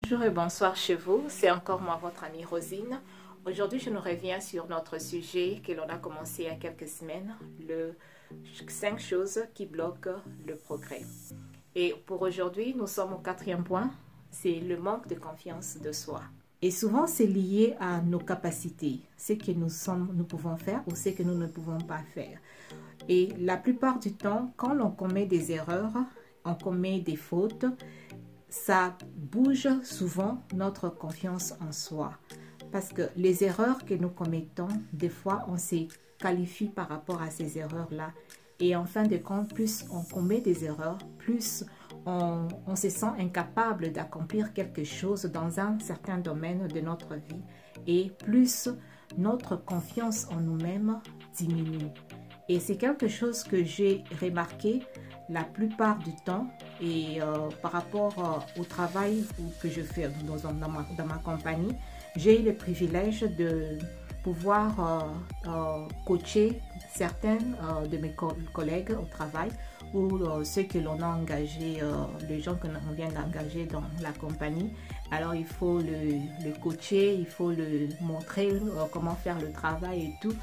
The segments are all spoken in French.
Bonjour et bonsoir chez vous, c'est encore moi votre amie Rosine. Aujourd'hui je nous reviens sur notre sujet que l'on a commencé il y a quelques semaines, le 5 choses qui bloquent le progrès. Et pour aujourd'hui nous sommes au 4e point, c'est le manque de confiance de soi. Et souvent c'est lié à nos capacités, ce que nous pouvons faire ou ce que nous ne pouvons pas faire. Et la plupart du temps quand l'on commet des erreurs, on commet des fautes, ça bouge souvent notre confiance en soi. Parce que les erreurs que nous commettons, des fois, on se qualifie par rapport à ces erreurs-là. Et en fin de compte, plus on commet des erreurs, plus on se sent incapable d'accomplir quelque chose dans un certain domaine de notre vie. Et plus notre confiance en nous-mêmes diminue. Et c'est quelque chose que j'ai remarqué la plupart du temps et par rapport au travail que je fais dans ma compagnie, j'ai eu le privilège de pouvoir coacher certains de mes collègues au travail ou ceux que l'on a engagés, les gens que l'on vient d'engager dans la compagnie. Alors il faut le coacher, il faut le montrer comment faire le travail et tout.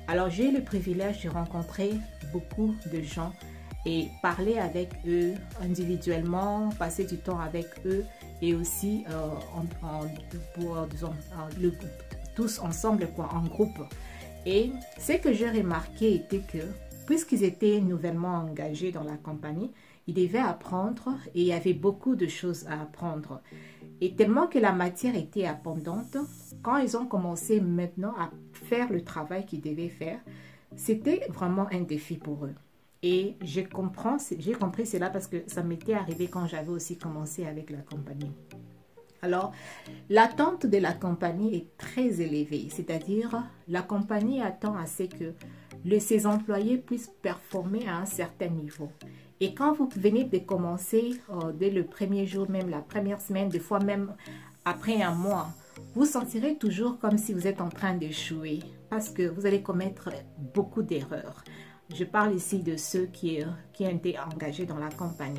Alors j'ai eu le privilège de rencontrer beaucoup de gens et parler avec eux individuellement, passer du temps avec eux et aussi tous ensemble, en groupe. Et ce que j'ai remarqué était que, puisqu'ils étaient nouvellement engagés dans la compagnie, ils devaient apprendre et il y avait beaucoup de choses à apprendre. Et tellement que la matière était abondante, quand ils ont commencé maintenant à faire le travail qu'ils devaient faire, c'était vraiment un défi pour eux. Et j'ai compris cela parce que ça m'était arrivé quand j'avais aussi commencé avec la compagnie. Alors, l'attente de la compagnie est très élevée, c'est-à-dire la compagnie attend à ce que ses employés puissent performer à un certain niveau. Et quand vous venez de commencer, dès le premier jour, même la première semaine, des fois même après un mois, vous sentirez toujours comme si vous êtes en train d'échouer parce que vous allez commettre beaucoup d'erreurs. Je parle ici de ceux qui ont été engagés dans la compagnie.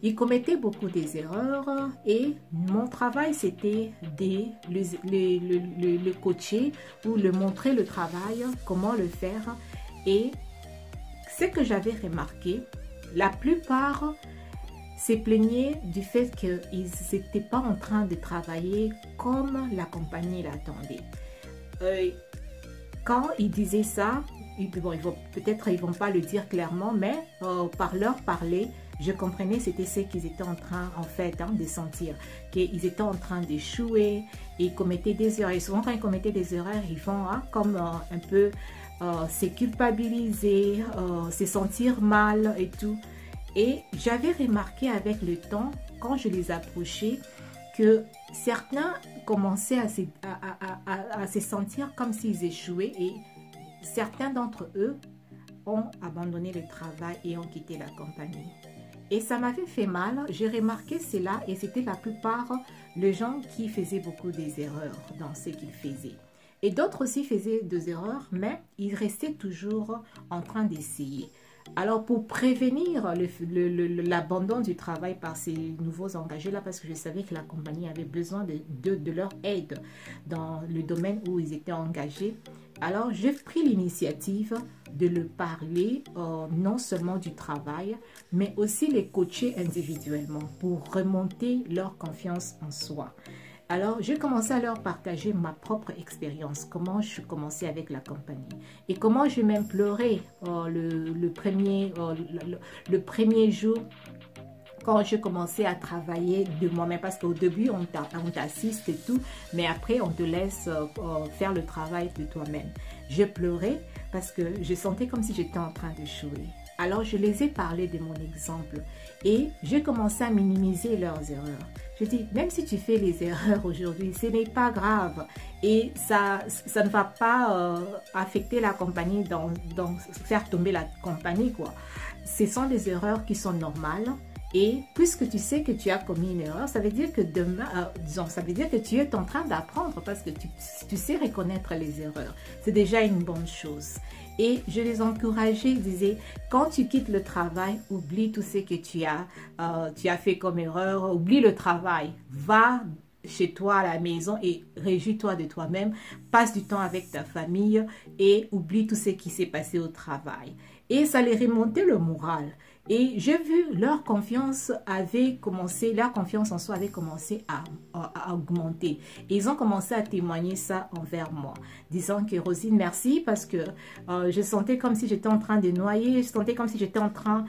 Ils commettaient beaucoup d'erreurs et mon travail, c'était de le coacher ou le montrer le travail, comment le faire. Et ce que j'avais remarqué, la plupart se plaignaient du fait qu'ils n'étaient pas en train de travailler comme la compagnie l'attendait. Quand ils disaient ça, peut-être ils ne vont pas le dire clairement, mais par leur parler, je comprenais c'était ce qu'ils étaient en train de sentir, qu'ils étaient en train d'échouer, ils commettaient des erreurs. Et souvent quand ils commettaient des erreurs, ils vont comme un peu se culpabiliser, se sentir mal et tout. Et j'avais remarqué avec le temps, quand je les approchais, que certains commençaient à se sentir comme s'ils échouaient et certains d'entre eux ont abandonné le travail et ont quitté la compagnie. Et ça m'avait fait mal, j'ai remarqué cela et c'était la plupart les gens qui faisaient beaucoup d'erreurs dans ce qu'ils faisaient. Et d'autres aussi faisaient des erreurs, mais ils restaient toujours en train d'essayer. Alors pour prévenir l'abandon du travail par ces nouveaux engagés-là, parce que je savais que la compagnie avait besoin de leur aide dans le domaine où ils étaient engagés, alors j'ai pris l'initiative de leur parler non seulement du travail, mais aussi les coacher individuellement pour remonter leur confiance en soi. Alors, j'ai commencé à leur partager ma propre expérience, comment je commençais avec la compagnie et comment j'ai même pleuré le premier jour quand je commençais à travailler de moi-même. Parce qu'au début, on t'assiste et tout, mais après, on te laisse faire le travail de toi-même. J'ai pleuré parce que je sentais comme si j'étais en train d'échouer. Alors, je les ai parlé de mon exemple et j'ai commencé à minimiser leurs erreurs. Je dis, même si tu fais les erreurs aujourd'hui, ce n'est pas grave et ça ne va pas affecter la compagnie, faire tomber la compagnie, quoi. Ce sont des erreurs qui sont normales. Et puisque tu sais que tu as commis une erreur, ça veut dire que ça veut dire que tu es en train d'apprendre parce que tu sais reconnaître les erreurs. C'est déjà une bonne chose. Et je les encourageais, je disais, quand tu quittes le travail, oublie tout ce que tu as fait comme erreur, oublie le travail, va chez toi à la maison et réjouis-toi de toi-même. Passe du temps avec ta famille et oublie tout ce qui s'est passé au travail. Et ça les remontait le moral. Et j'ai vu leur confiance en soi avait commencé à augmenter. Et ils ont commencé à témoigner ça envers moi, disant que Rosine, merci parce que je sentais comme si j'étais en train de noyer, je sentais comme si j'étais en train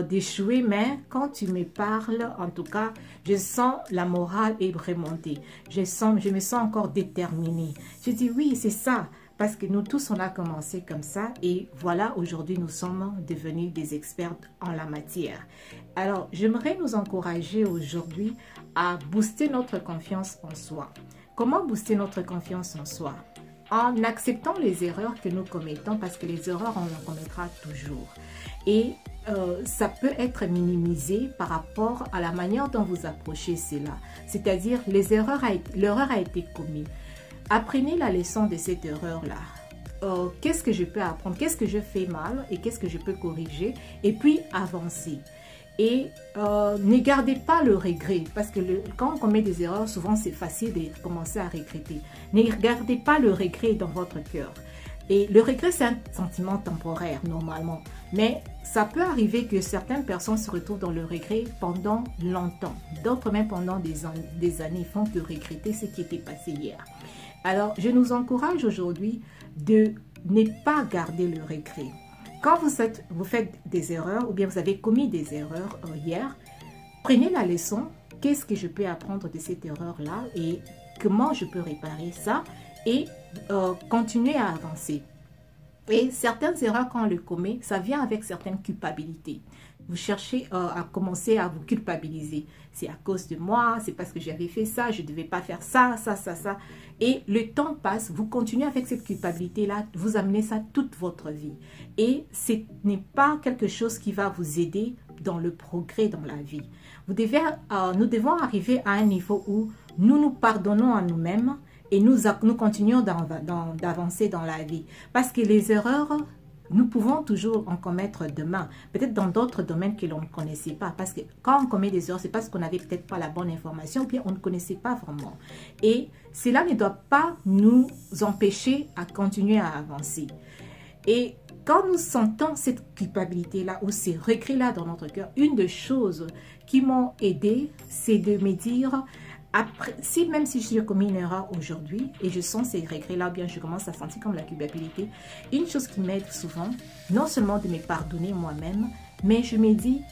d'échouer, mais quand tu me parles, en tout cas, je sens la morale est remontée. Je me sens encore déterminée. Je dis oui, c'est ça. Parce que nous tous, on a commencé comme ça et voilà, aujourd'hui, nous sommes devenus des experts en la matière. Alors, j'aimerais nous encourager aujourd'hui à booster notre confiance en soi. Comment booster notre confiance en soi? En acceptant les erreurs que nous commettons, parce que les erreurs, on en commettra toujours. Et ça peut être minimisé par rapport à la manière dont vous approchez cela. C'est-à-dire, l'erreur a été commise. Apprenez la leçon de cette erreur-là. Qu'est-ce que je peux apprendre? Qu'est-ce que je fais mal? Et qu'est-ce que je peux corriger? Et puis, avancer. Et ne gardez pas le regret. Parce que quand on commet des erreurs, souvent, c'est facile de commencer à regretter. Ne gardez pas le regret dans votre cœur. Et le regret, c'est un sentiment temporaire, normalement. Mais ça peut arriver que certaines personnes se retrouvent dans le regret pendant longtemps. D'autres même pendant des années font que regretter ce qui était passé hier. Alors, je nous encourage aujourd'hui de ne pas garder le regret. Quand vous faites des erreurs ou bien vous avez commis des erreurs hier, prenez la leçon. Qu'est-ce que je peux apprendre de cette erreur-là et comment je peux réparer ça et continuer à avancer. Et certaines erreurs, quand on les commet, ça vient avec certaines culpabilités. Vous cherchez à commencer à vous culpabiliser. C'est à cause de moi, c'est parce que j'avais fait ça, je ne devais pas faire ça. Et le temps passe, vous continuez avec cette culpabilité-là, vous amenez ça toute votre vie. Et ce n'est pas quelque chose qui va vous aider dans le progrès dans la vie. Nous devons arriver à un niveau où nous nous pardonnons à nous-mêmes et nous continuons d'avancer dans la vie. Parce que les erreurs, nous pouvons toujours en commettre demain. Peut-être dans d'autres domaines que l'on ne connaissait pas. Parce que quand on commet des erreurs, c'est parce qu'on n'avait peut-être pas la bonne information ou bien on ne connaissait pas vraiment. Et cela ne doit pas nous empêcher à continuer à avancer. Et quand nous sentons cette culpabilité-là ou ces regrets-là dans notre cœur, une des choses qui m'ont aidé, c'est de me dire... Après, même si j'ai commis une erreur aujourd'hui et je sens ces regrets-là, bien je commence à sentir comme la culpabilité, une chose qui m'aide souvent, non seulement de me pardonner moi-même, mais je me dis,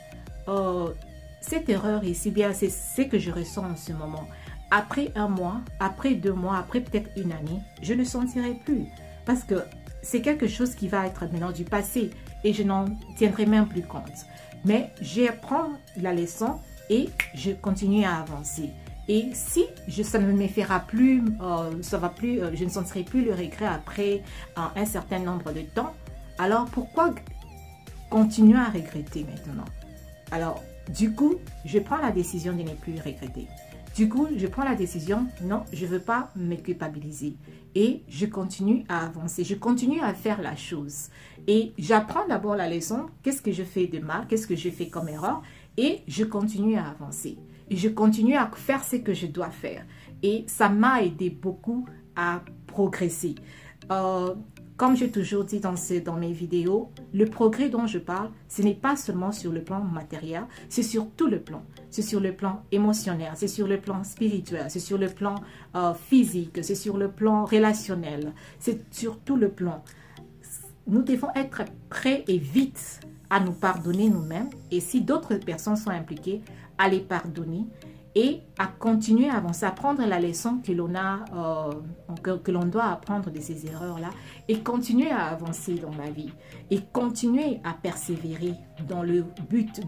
cette erreur ici, bien c'est ce que je ressens en ce moment. Après 1 mois, après 2 mois, après peut-être une année, je ne sentirai plus. Parce que c'est quelque chose qui va être maintenant du passé et je n'en tiendrai même plus compte. Mais j'apprends la leçon et je continue à avancer. Et si ça ne me fera plus, je ne sentirai plus le regret après un certain nombre de temps, alors pourquoi continuer à regretter maintenant? Alors, du coup, je prends la décision de ne plus regretter. Du coup, je prends la décision, non, je ne veux pas me culpabiliser. Et je continue à avancer, je continue à faire la chose. Et j'apprends d'abord la leçon, qu'est-ce que je fais de mal, qu'est-ce que j'ai fait comme erreur, et je continue à avancer. Et je continue à faire ce que je dois faire. Et ça m'a aidé beaucoup à progresser. Comme j'ai toujours dit dans mes vidéos, le progrès dont je parle, ce n'est pas seulement sur le plan matériel, c'est sur tout le plan. C'est sur le plan émotionnel, c'est sur le plan spirituel, c'est sur le plan physique, c'est sur le plan relationnel, c'est sur tout le plan. Nous devons être prêts et vite à nous pardonner nous-mêmes. Et si d'autres personnes sont impliquées, à les pardonner et à continuer à avancer, à prendre la leçon que l'on doit apprendre de ces erreurs-là et continuer à avancer dans la vie et continuer à persévérer dans le but,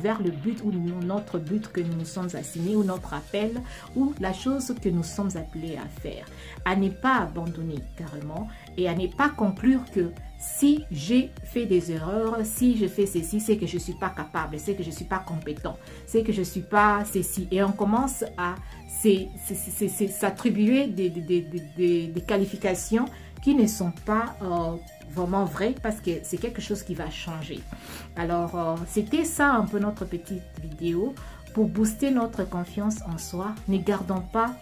vers le but ou notre but que nous nous sommes assignés ou notre appel ou la chose que nous sommes appelés à faire. À ne pas abandonner carrément et à ne pas conclure que si j'ai fait des erreurs, si je fais ceci, c'est que je ne suis pas capable, c'est que je ne suis pas compétent, c'est que je ne suis pas ceci. Et on commence à s'attribuer des qualifications qui ne sont pas vraiment vraies parce que c'est quelque chose qui va changer. Alors, c'était ça un peu notre petite vidéo pour booster notre confiance en soi. Ne gardons pas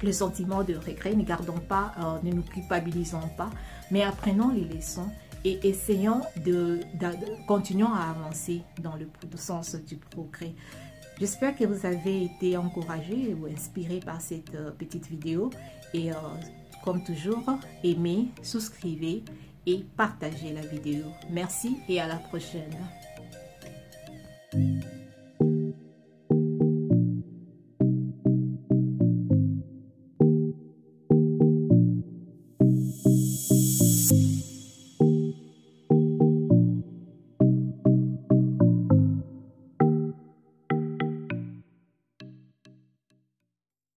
le sentiment de regret. Ne gardons pas, ne nous culpabilisons pas, mais apprenons les leçons et essayons continuons à avancer dans le sens du progrès. J'espère que vous avez été encouragés ou inspirés par cette petite vidéo et comme toujours, aimez, souscrivez et partagez la vidéo. Merci et à la prochaine.